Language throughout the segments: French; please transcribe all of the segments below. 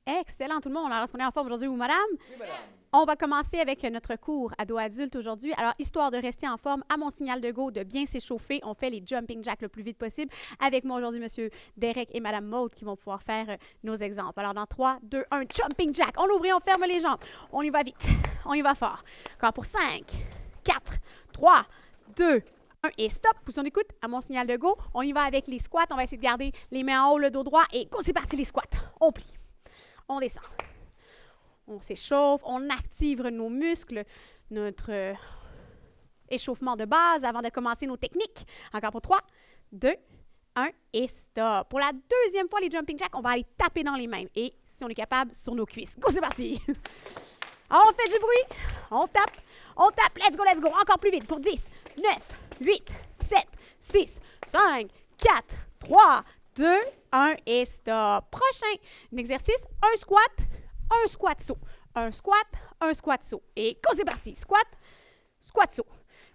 Excellent, tout le monde. Alors, est-ce qu'on est en forme aujourd'hui, ou madame? Oui, madame. On va commencer avec notre cours ado-adulte aujourd'hui. Alors, histoire de rester en forme, à mon signal de go, de bien s'échauffer, on fait les jumping jacks le plus vite possible. Avec moi aujourd'hui, monsieur Derek et madame Maude qui vont pouvoir faire nos exemples. Alors, dans 3, 2, 1, jumping jack. On l'ouvre et on ferme les jambes. On y va vite. On y va fort. Encore pour 5, 4, 3, 2, 1 et stop. Position d'écoute à mon signal de go. On y va avec les squats. On va essayer de garder les mains en haut, le dos droit. Et go, c'est parti les squats. On plie. On descend. On s'échauffe, on active nos muscles, notre échauffement de base avant de commencer nos techniques. Encore pour 3, 2, 1 et stop. Pour la deuxième fois, les jumping jacks, on va aller taper dans les mains. Et si on est capable, sur nos cuisses. Go, c'est parti! On fait du bruit, on tape, let's go. Encore plus vite pour 10, 9, 8, 7, 6, 5, 4, 3, 2, 1 et stop. Prochain exercice, un squat saut. Un squat saut. Et go, c'est parti. Squat saut.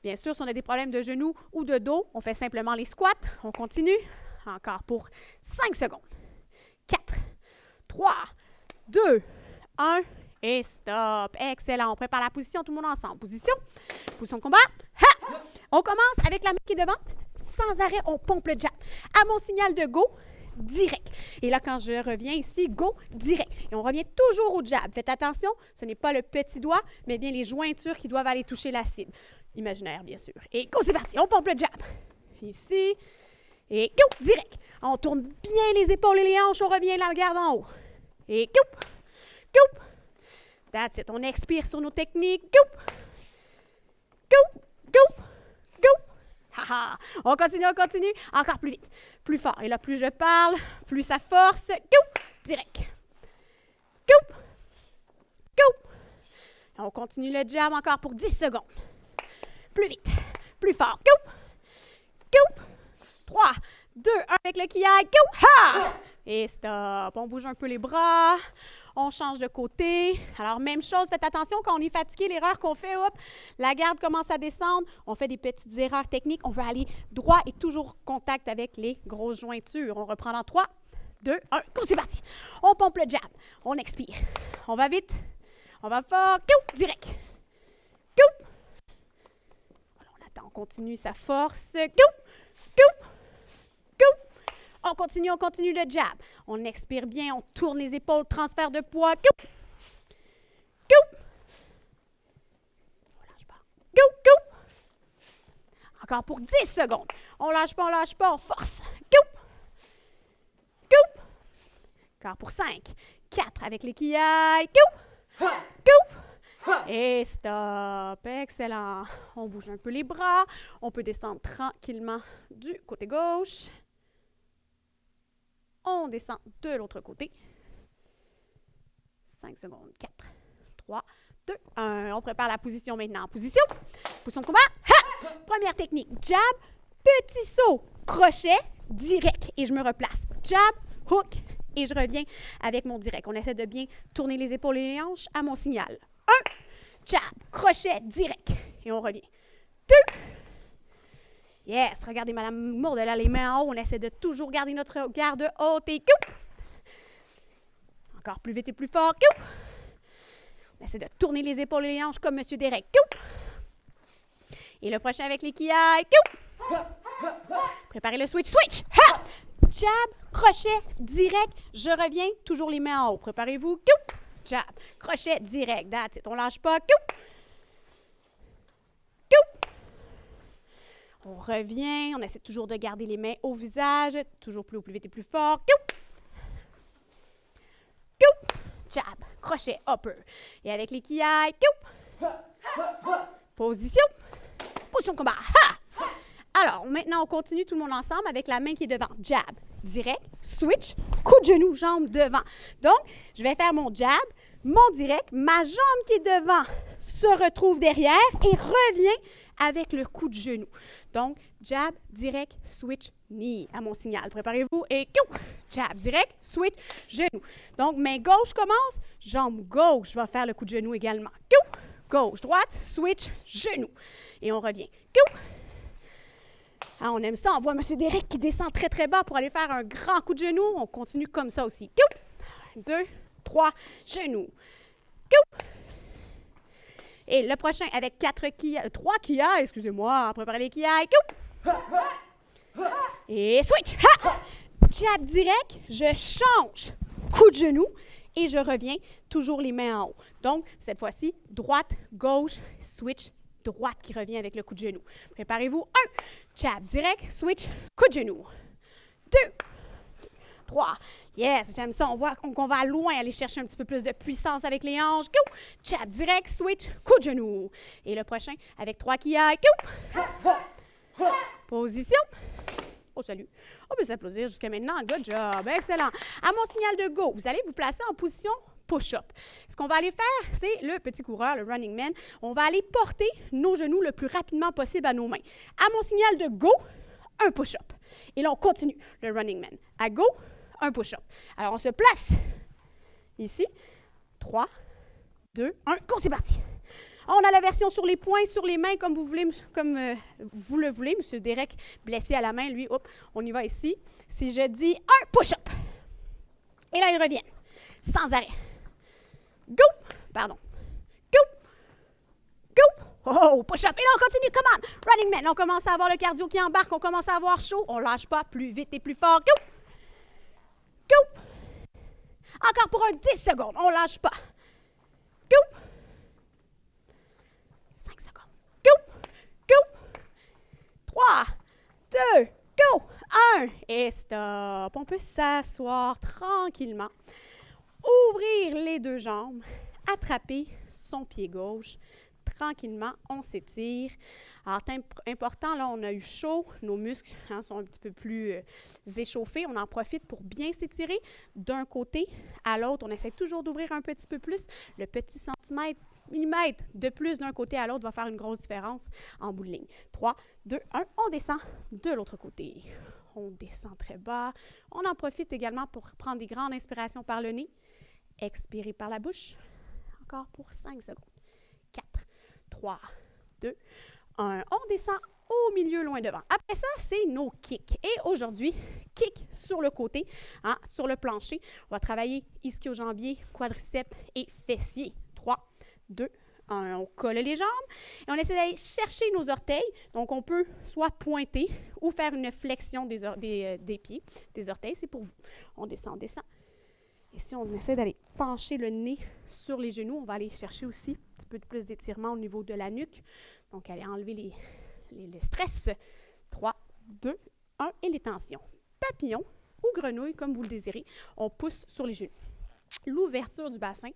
Bien sûr, si on a des problèmes de genoux ou de dos, on fait simplement les squats. On continue. Encore pour 5 secondes. 4, 3, 2, 1 et stop. Excellent. On prépare la position, tout le monde ensemble. Position de combat. Ha! On commence avec la main qui est devant. Sans arrêt, on pompe le jab. À mon signal de go, direct. Et là, quand je reviens ici, go, direct. Et on revient toujours au jab. Faites attention, ce n'est pas le petit doigt, mais bien les jointures qui doivent aller toucher la cible. Imaginaire, bien sûr. Et go, c'est parti. On pompe le jab. Ici. Et go, direct. On tourne bien les épaules et les hanches. On revient la garde en haut. Et go. That's it. On expire sur nos techniques. Go. Haha. On continue. Encore plus vite. Plus fort. Et là, plus je parle, plus ça force. Go. Direct. Go. On continue le jab encore pour 10 secondes. Plus vite. Plus fort. Go. 3, 2, 1 avec le kiai. Go. Ha! Et stop. On bouge un peu les bras. On change de côté. Alors, même chose, faites attention quand on est fatigué, l'erreur qu'on fait, hop, la garde commence à descendre, on fait des petites erreurs techniques, on veut aller droit et toujours contact avec les grosses jointures. On reprend dans 3, 2, 1, go, c'est parti. On pompe le jab, on expire. On va vite, on va fort, go, direct. Go. On attend, on continue sa force, go. On continue le jab. On expire bien, on tourne les épaules, transfert de poids. Go! On lâche pas. Go! Encore pour 10 secondes. On lâche pas, on force. Go! Encore pour 5, 4 avec les kiai. Go! Et stop. Excellent. On bouge un peu les bras. On peut descendre tranquillement du côté gauche. On descend de l'autre côté. 5 secondes. 4, 3, 2, 1. On prépare la position maintenant. Position de combat. Ha! Première technique. Jab, petit saut, crochet, direct. Et je me replace. Jab, hook, et je reviens avec mon direct. On essaie de bien tourner les épaules et les hanches à mon signal. 1, jab, crochet, direct. Et on revient. 2, yes! Regardez, Mme Maude, elle a les mains en haut. On essaie de toujours garder notre garde haute et go! Encore plus vite et plus fort. Go! On essaie de tourner les épaules et les hanches comme M. Derek. Go! Et le prochain avec les kiai. Go! Préparez le switch. Ha! Jab, crochet, direct. Je reviens. Toujours les mains en haut. Préparez-vous. Go! Jab, crochet, direct. That's it. On lâche pas. Go! On revient, on essaie toujours de garder les mains au visage, toujours plus haut, plus vite et plus fort. Go! Jab, crochet, upper. Et avec les kiai, go! Position de combat. Ha! Alors, maintenant, on continue tout le monde ensemble avec la main qui est devant. Jab, direct, switch, coup de genou, jambe devant. Donc, je vais faire mon jab, mon direct, ma jambe qui est devant se retrouve derrière et revient avec le coup de genou. Donc, jab, direct, switch, knee à mon signal. Préparez-vous et go! Jab, direct, switch, genou. Donc, main gauche commence, jambe gauche va faire le coup de genou également. Go! Gauche, droite, switch, genou. Et on revient. Go! Ah, on aime ça. On voit M. Derek qui descend très, très bas pour aller faire un grand coup de genou. On continue comme ça aussi. Go! 2, 3 genoux. Go! Et le prochain avec 3 kiai, excusez-moi, préparez les kiai. Go! Et switch! Ha! Jab direct, je change. Coup de genou et je reviens, toujours les mains en haut. Donc, cette fois-ci, droite, gauche, switch, droite qui revient avec le coup de genou. Préparez-vous. 1, jab direct, switch, coup de genou. 2, 3, yes, j'aime ça. On voit qu'on va loin aller chercher un petit peu plus de puissance avec les hanches. Go! Jab direct, switch, coup de genou. Et le prochain avec 3 kiai. Go! Position. Oh, salut. On peut s'applaudir jusqu'à maintenant. Good job. Excellent. À mon signal de go, vous allez vous placer en position push-up. Ce qu'on va aller faire, c'est le petit coureur, le running man. On va aller porter nos genoux le plus rapidement possible à nos mains. À mon signal de go, un push-up. Et là, on continue le running man. À go, un push-up. Alors, on se place ici. 3, 2, 1. Go, c'est parti. On a la version sur les poings, sur les mains, comme vous voulez, vous le voulez. Monsieur Derek, blessé à la main, lui, hop, on y va ici. Si je dis un push-up, et là, il revient, sans arrêt. Go! Pardon. Go! Go! Oh, push-up. Et là, on continue. Come on. Running man. On commence à avoir le cardio qui embarque. On commence à avoir chaud. On ne lâche pas. Plus vite et plus fort. Go! Go! Encore pour un 10 secondes. On ne lâche pas. Go! 5 secondes. Go! Go! 3, 2, go! 1. Et stop. On peut s'asseoir tranquillement. Ouvrir les deux jambes. Attraper son pied gauche. Tranquillement, on s'étire. Alors, important, là, on a eu chaud. Nos muscles sont un petit peu plus échauffés. On en profite pour bien s'étirer d'un côté à l'autre. On essaie toujours d'ouvrir un petit peu plus. Le petit centimètre, millimètre de plus d'un côté à l'autre va faire une grosse différence en bout de ligne. 3, 2, 1, on descend de l'autre côté. On descend très bas. On en profite également pour prendre des grandes inspirations par le nez. Expirer par la bouche. Encore pour 5 secondes. 4, 3, 2, 1. On descend au milieu, loin devant. Après ça, c'est nos kicks. Et aujourd'hui, kick sur le côté, sur le plancher. On va travailler ischio-jambier, quadriceps et fessiers. 3, 2, 1. On colle les jambes et on essaie d'aller chercher nos orteils. Donc, on peut soit pointer ou faire une flexion des pieds, des orteils. C'est pour vous. On descend, on descend. Et si on essaie d'aller pencher le nez sur les genoux, on va aller chercher aussi un petit peu plus d'étirement au niveau de la nuque. Donc, aller enlever le stress. 3, 2, 1 et les tensions. Papillon ou grenouille, comme vous le désirez. On pousse sur les genoux. L'ouverture du bassin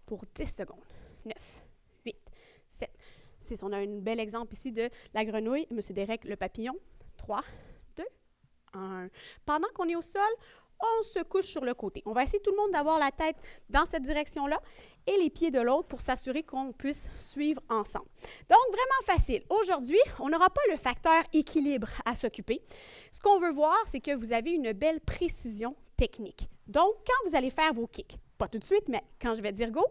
pour 10 secondes. 9, 8, 7, 6. On a un bel exemple ici de la grenouille. Monsieur Derek, le papillon. 3, 2, 1. Pendant qu'on est au sol, on se couche sur le côté. On va essayer tout le monde d'avoir la tête dans cette direction-là et les pieds de l'autre pour s'assurer qu'on puisse suivre ensemble. Donc, vraiment facile. Aujourd'hui, on n'aura pas le facteur équilibre à s'occuper. Ce qu'on veut voir, c'est que vous avez une belle précision technique. Donc, quand vous allez faire vos kicks, pas tout de suite, mais quand je vais dire go,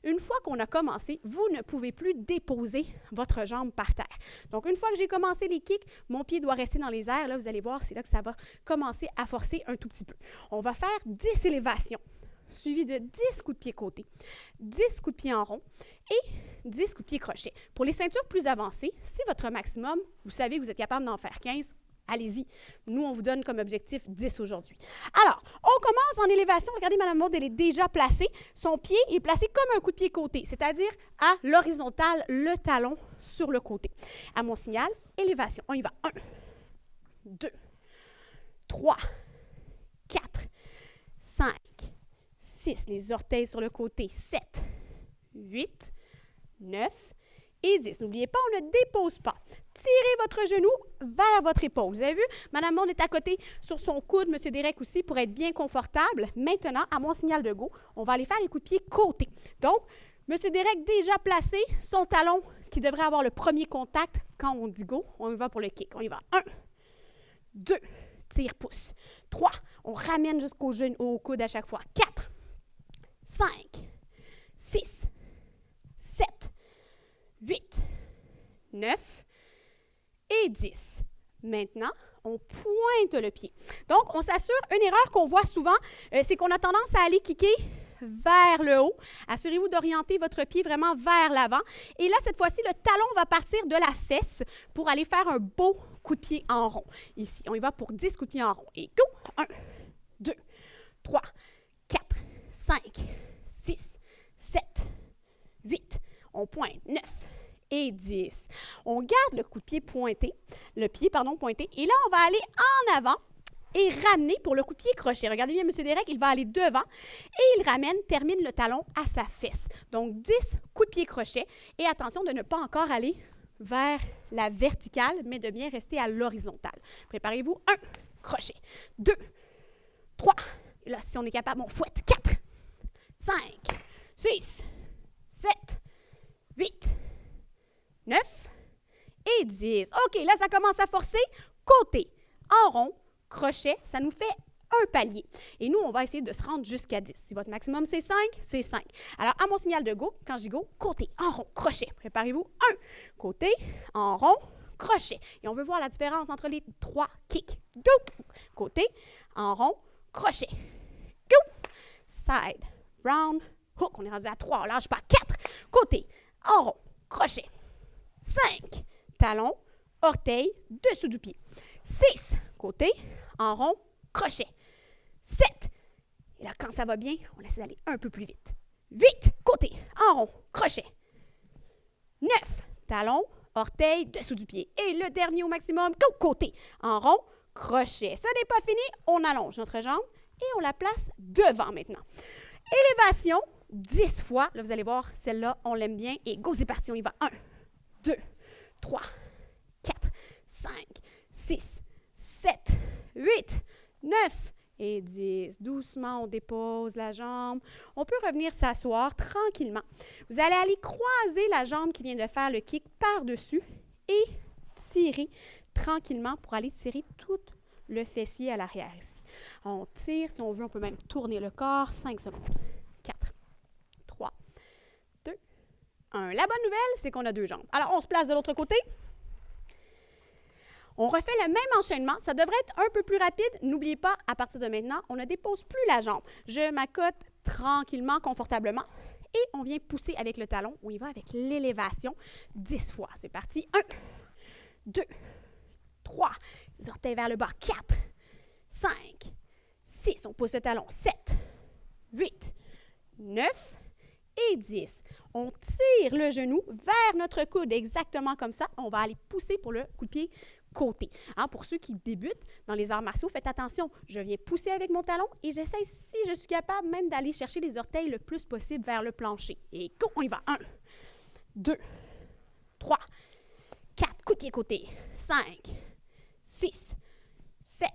une fois qu'on a commencé, vous ne pouvez plus déposer votre jambe par terre. Donc, une fois que j'ai commencé les kicks, mon pied doit rester dans les airs. Là, vous allez voir, c'est là que ça va commencer à forcer un tout petit peu. On va faire 10 élévations, suivi de 10 coups de pied côté, 10 coups de pied en rond et 10 coups de pied crochet. Pour les ceintures plus avancées, si votre maximum, vous savez que vous êtes capable d'en faire 15, allez-y. Nous, on vous donne comme objectif 10 aujourd'hui. Alors, on commence en élévation. Regardez, Mme Maud, elle est déjà placée. Son pied est placé comme un coup de pied côté, c'est-à-dire à l'horizontale, le talon sur le côté. À mon signal, élévation. On y va. 1, 2, 3, 4, 5, 6. Les orteils sur le côté. 7, 8, 9 et 10. N'oubliez pas, on ne dépose pas. Tirez votre genou vers votre épaule. Vous avez vu, Mme Monde est à côté sur son coude, M. Derek aussi, pour être bien confortable. Maintenant, à mon signal de go, on va aller faire les coups de pied côté. Donc, M. Derek déjà placé, son talon qui devrait avoir le premier contact. Quand on dit go, on y va pour le kick. On y va. 1, 2, tire, pouce. 3, on ramène jusqu'au coude à chaque fois. 4, 5, 6, 7, 8, 9 et 10. Maintenant, on pointe le pied. Donc, on s'assure, une erreur qu'on voit souvent, c'est qu'on a tendance à aller kicker vers le haut. Assurez-vous d'orienter votre pied vraiment vers l'avant. Et là, cette fois-ci, le talon va partir de la fesse pour aller faire un beau coup de pied en rond. Ici, on y va pour 10 coups de pied en rond. Et go! 1, 2, 3, 4, 5, 6, 7, 8. On pointe 9 et 10. On garde le coup de pied pointé, pointé. Et là, on va aller en avant et ramener pour le coup de pied crochet. Regardez bien, M. Derek, il va aller devant et il ramène, termine le talon à sa fesse. Donc, 10 coups de pied crochet. Et attention de ne pas encore aller vers la verticale, mais de bien rester à l'horizontale. Préparez-vous. 1, crochet. 2, 3. Et là, si on est capable, on fouette. 4, 5, 6, 7, 8, 9 et 10. OK, là, ça commence à forcer. Côté, en rond, crochet, ça nous fait un palier. Et nous, on va essayer de se rendre jusqu'à 10. Si votre maximum, c'est 5, c'est 5. Alors, à mon signal de go, quand je dis go, côté, en rond, crochet. Préparez-vous. 1, côté, en rond, crochet. Et on veut voir la différence entre les 3 kicks. Go! Côté, en rond, crochet. Go! Side, round, hook. On est rendu à 3, on lâche pas. 4, côté, en rond, crochet. 5, talon, orteil, dessous du pied. 6, côté, en rond, crochet. 7, et là, quand ça va bien, on essaie d'aller un peu plus vite. 8, côté, en rond, crochet. 9, talon, orteil, dessous du pied. Et le dernier au maximum, go, côté, en rond, crochet. Ce n'est pas fini, on allonge notre jambe et on la place devant maintenant. Élévation, 10 fois. Là, vous allez voir, celle-là, on l'aime bien. Et go, c'est parti, on y va. 1, 2, 3, 4, 5, 6, 7, 8, 9 et 10. Doucement, on dépose la jambe. On peut revenir s'asseoir tranquillement. Vous allez aller croiser la jambe qui vient de faire le kick par-dessus et tirer tranquillement pour aller tirer tout le fessier à l'arrière ici. On tire, si on veut, on peut même tourner le corps. 5 secondes. 4, 3, 2, 1. La bonne nouvelle, c'est qu'on a 2 jambes. Alors, on se place de l'autre côté. On refait le même enchaînement. Ça devrait être un peu plus rapide. N'oubliez pas, à partir de maintenant, on ne dépose plus la jambe. Je m'accote tranquillement, confortablement. Et on vient pousser avec le talon. On y va avec l'élévation 10 fois. C'est parti. 1, 2, 3. Les orteils vers le bas. 4, 5, 6. On pousse le talon. 7, 8, 9 et 10. On tire le genou vers notre coude exactement comme ça. On va aller pousser pour le coup de pied côté. Hein, pour ceux qui débutent dans les arts martiaux, faites attention. Je viens pousser avec mon talon et j'essaie, si je suis capable, même d'aller chercher les orteils le plus possible vers le plancher. Et go, on y va. 1, 2, 3, 4. Coup de pied côté. 5, 6, 7,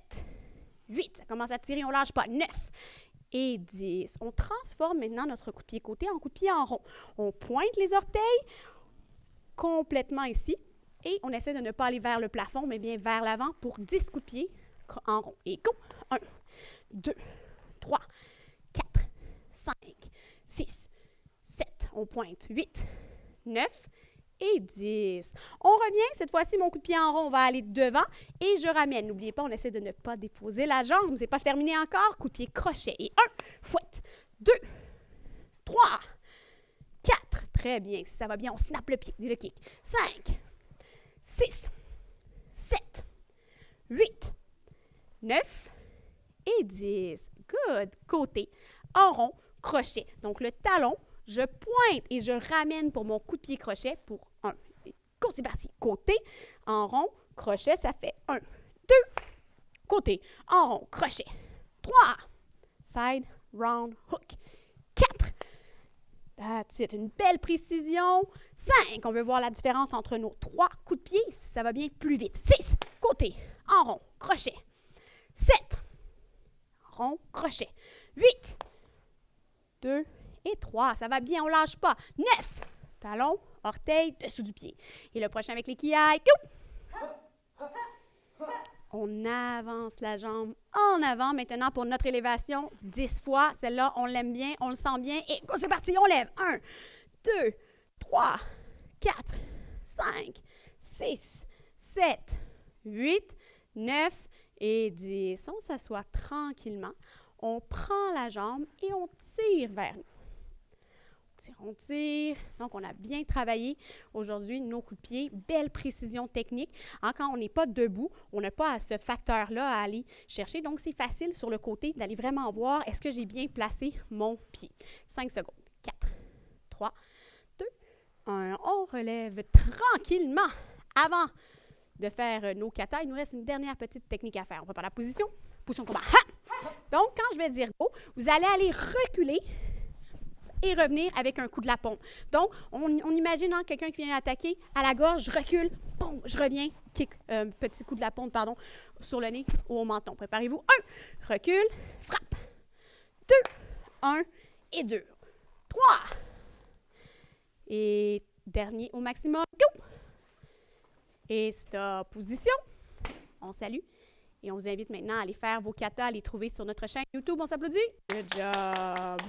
8. Ça commence à tirer, on ne lâche pas. 9 et 10. On transforme maintenant notre coup de pied côté en coup de pied en rond. On pointe les orteils complètement ici. Et on essaie de ne pas aller vers le plafond, mais bien vers l'avant pour 10 coups de pied en rond. Et go! 1, 2, 3, 4, 5, 6, 7. On pointe. 8, 9 et 10. On revient. Cette fois-ci, mon coup de pied en rond, on va aller devant et je ramène. N'oubliez pas, on essaie de ne pas déposer la jambe. C'est pas terminé encore. Coup de pied crochet. Et 1, fouette. 2, 3, 4. Très bien. Si ça va bien, on snap le pied, le kick. 5, 6, 7, 8, 9 et 10. Good. Côté, en rond, crochet. Donc, le talon, je pointe et je ramène pour mon coup de pied crochet pour 1. Go, c'est parti. Côté, en rond, crochet, ça fait 1, 2. Côté, en rond, crochet. 3. Side, round, hook. 4. C'est une belle précision. 5. On veut voir la différence entre nos 3 coups de pied. Ça va bien plus vite. 6. Côté, en rond, crochet. 7. Rond, crochet. 8. 2 et 3. Ça va bien, on ne lâche pas. 9. Talon, orteil, dessous du pied. Et le prochain avec les quilles. On avance la jambe en avant. Maintenant, pour notre élévation, 10 fois. Celle-là, on l'aime bien, on le sent bien. Et go, c'est parti, on lève. 1, 2, 3, 4, 5, 6, 7, 8, 9 et 10. On s'assoit tranquillement. On prend la jambe et on tire vers nous. On tire. Donc, on a bien travaillé aujourd'hui nos coups de pied. Belle précision technique. Quand on n'est pas debout, on n'a pas à ce facteur-là à aller chercher. Donc, c'est facile sur le côté d'aller vraiment voir est-ce que j'ai bien placé mon pied. 5 secondes. 4, 3, 2, 1. On relève tranquillement. Avant de faire nos katas, il nous reste une dernière petite technique à faire. On prépare la position. Position de combat. Ha! Donc, quand je vais dire go, vous allez aller reculer et revenir avec un coup de la pompe. Donc, on imagine quelqu'un qui vient attaquer à la gorge, je recule, boum, je reviens, kick, petit coup de la pompe, pardon, sur le nez ou au menton. Préparez-vous. 1, recule, frappe. 2, 1 et 2. 3. Et dernier au maximum, go! Et stop, position. On salue. Et on vous invite maintenant à aller faire vos katas, à les trouver sur notre chaîne YouTube. On s'applaudit. Good job!